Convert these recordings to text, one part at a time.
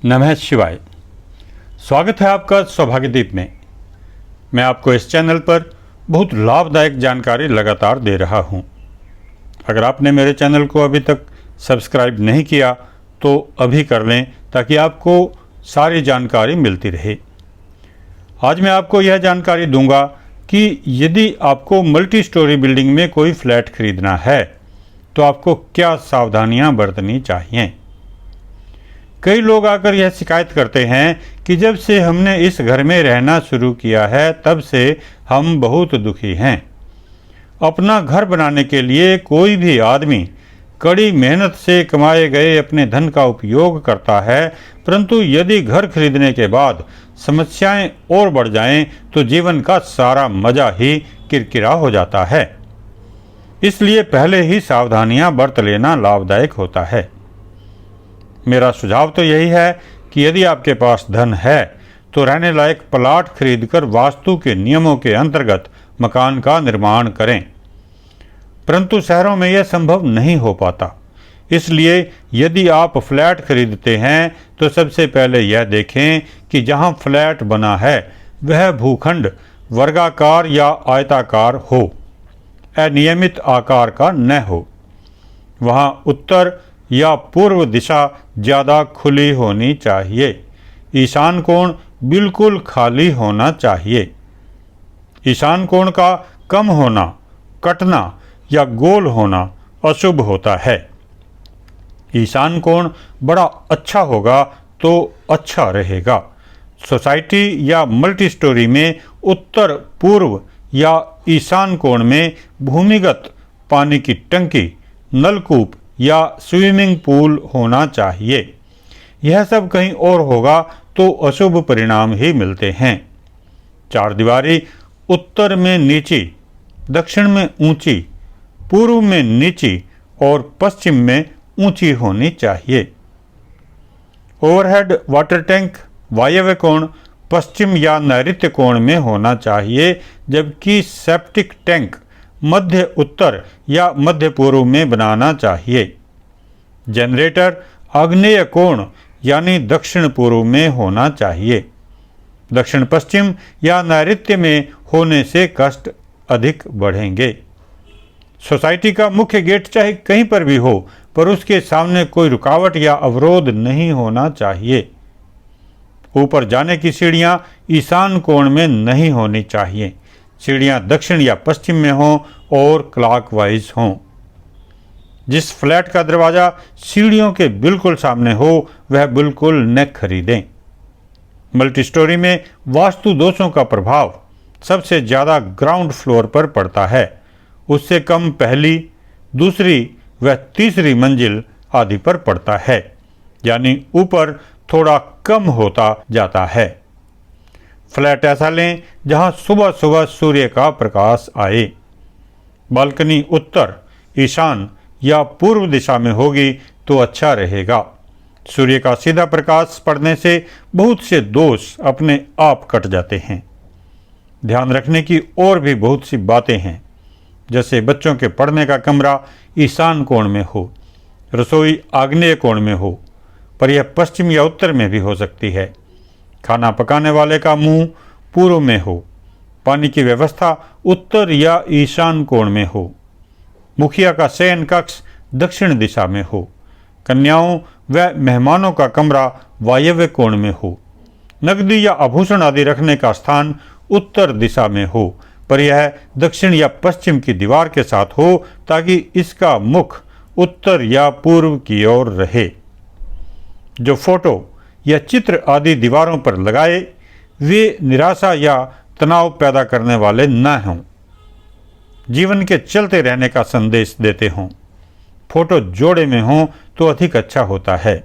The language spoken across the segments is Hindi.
नमः शिवाय। स्वागत है आपका सौभाग्यदीप में। मैं आपको इस चैनल पर बहुत लाभदायक जानकारी लगातार दे रहा हूं। अगर आपने मेरे चैनल को अभी तक सब्सक्राइब नहीं किया तो अभी कर लें ताकि आपको सारी जानकारी मिलती रहे। आज मैं आपको यह जानकारी दूंगा कि यदि आपको मल्टी स्टोरी बिल्डिंग में कोई फ्लैट खरीदना है तो आपको क्या सावधानियां बरतनी चाहिए। कई लोग आकर यह शिकायत करते हैं कि जब से हमने इस घर में रहना शुरू किया है तब से हम बहुत दुखी हैं। अपना घर बनाने के लिए कोई भी आदमी कड़ी मेहनत से कमाए गए अपने धन का उपयोग करता है, परंतु यदि घर खरीदने के बाद समस्याएं और बढ़ जाएं तो जीवन का सारा मजा ही किरकिरा हो जाता है। इसलिए पहले ही सावधानियां बरत लेना लाभदायक होता है। मेरा सुझाव तो यही है कि यदि आपके पास धन है तो रहने लायक प्लाट खरीदकर वास्तु के नियमों के अंतर्गत मकान का निर्माण करें, परंतु शहरों में यह संभव नहीं हो पाता। इसलिए यदि आप फ्लैट खरीदते हैं तो सबसे पहले यह देखें कि जहां फ्लैट बना है वह भूखंड वर्गाकार या आयताकार हो, अनियमित आकार का न हो। वहां उत्तर या पूर्व दिशा ज़्यादा खुली होनी चाहिए। ईशान कोण बिल्कुल खाली होना चाहिए। ईशान कोण का कम होना, कटना या गोल होना अशुभ होता है। ईशान कोण बड़ा अच्छा होगा तो अच्छा रहेगा। सोसाइटी या मल्टी स्टोरी में उत्तर पूर्व या ईशान कोण में भूमिगत पानी की टंकी, नलकूप या स्विमिंग पूल होना चाहिए। यह सब कहीं और होगा तो अशुभ परिणाम ही मिलते हैं। चार दीवारी उत्तर में नीची, दक्षिण में ऊंची, पूर्व में नीची और पश्चिम में ऊंची होनी चाहिए। ओवरहेड वाटर टैंक वायव्य कोण पश्चिम या नैऋत्य कोण में होना चाहिए, जबकि सेप्टिक टैंक मध्य उत्तर या मध्य पूर्व में बनाना चाहिए। जनरेटर आग्नेय कोण यानी दक्षिण पूर्व में होना चाहिए। दक्षिण पश्चिम या नैऋत्य में होने से कष्ट अधिक बढ़ेंगे। सोसाइटी का मुख्य गेट चाहे कहीं पर भी हो, पर उसके सामने कोई रुकावट या अवरोध नहीं होना चाहिए। ऊपर जाने की सीढ़ियां ईशान कोण में नहीं होनी चाहिए। सीढ़ियां दक्षिण या पश्चिम में हों और क्लॉकवाइज हों। जिस फ्लैट का दरवाज़ा सीढ़ियों के बिल्कुल सामने हो वह बिल्कुल न खरीदें। मल्टी स्टोरी में वास्तु दोषों का प्रभाव सबसे ज़्यादा ग्राउंड फ्लोर पर पड़ता है, उससे कम पहली, दूसरी व तीसरी मंजिल आदि पर पड़ता है, यानी ऊपर थोड़ा कम होता जाता है। फ्लैट ऐसा लें जहां सुबह सुबह सूर्य का प्रकाश आए। बालकनी उत्तर, ईशान या पूर्व दिशा में होगी तो अच्छा रहेगा। सूर्य का सीधा प्रकाश पड़ने से बहुत से दोष अपने आप कट जाते हैं। ध्यान रखने की और भी बहुत सी बातें हैं, जैसे बच्चों के पढ़ने का कमरा ईशान कोण में हो, रसोई आग्नेय कोण में हो, पर यह पश्चिम या उत्तर में भी हो सकती है। खाना पकाने वाले का मुंह पूर्व में हो, पानी की व्यवस्था उत्तर या ईशान कोण में हो, मुखिया का शयन कक्ष दक्षिण दिशा में हो, कन्याओं व मेहमानों का कमरा वायव्य कोण में हो, नकदी या आभूषण आदि रखने का स्थान उत्तर दिशा में हो, पर यह दक्षिण या पश्चिम की दीवार के साथ हो ताकि इसका मुख उत्तर या पूर्व की ओर रहे। जो फोटो या चित्र आदि दीवारों पर लगाए वे निराशा या तनाव पैदा करने वाले न हों, जीवन के चलते रहने का संदेश देते हों। फोटो जोड़े में हों तो अधिक अच्छा होता है।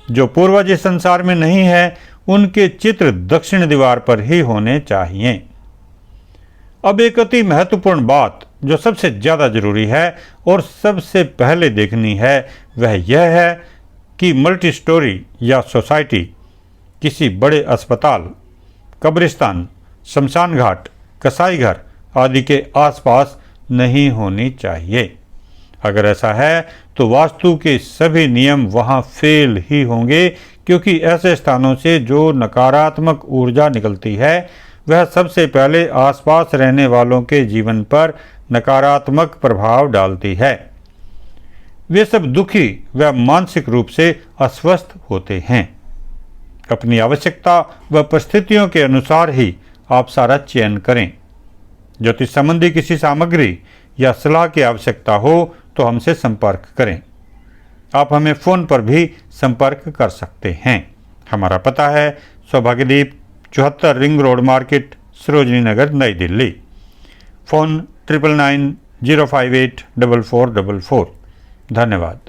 जो पूर्वज इस संसार में नहीं है उनके चित्र दक्षिण दीवार पर ही होने चाहिए। अब एक अति महत्वपूर्ण बात जो सबसे ज़्यादा जरूरी है और सबसे पहले देखनी है वह यह है कि मल्टी स्टोरी या सोसाइटी किसी बड़े अस्पताल, कब्रिस्तान, शमशान घाट, कसाई घर आदि के आसपास नहीं होनी चाहिए। अगर ऐसा है तो वास्तु के सभी नियम वहाँ फेल ही होंगे, क्योंकि ऐसे स्थानों से जो नकारात्मक ऊर्जा निकलती है वह सबसे पहले आसपास रहने वालों के जीवन पर नकारात्मक प्रभाव डालती है। वे सब दुखी व मानसिक रूप से अस्वस्थ होते हैं। अपनी आवश्यकता व परिस्थितियों के अनुसार ही आप सारा चयन करें। ज्योतिष संबंधी किसी सामग्री या सलाह की आवश्यकता हो तो हमसे संपर्क करें। आप हमें फ़ोन पर भी संपर्क कर सकते हैं। हमारा पता है सौभाग्यदीप 74 ring road market, Sarojini Nagar, नई दिल्ली। फ़ोन 9990584444। धन्यवाद।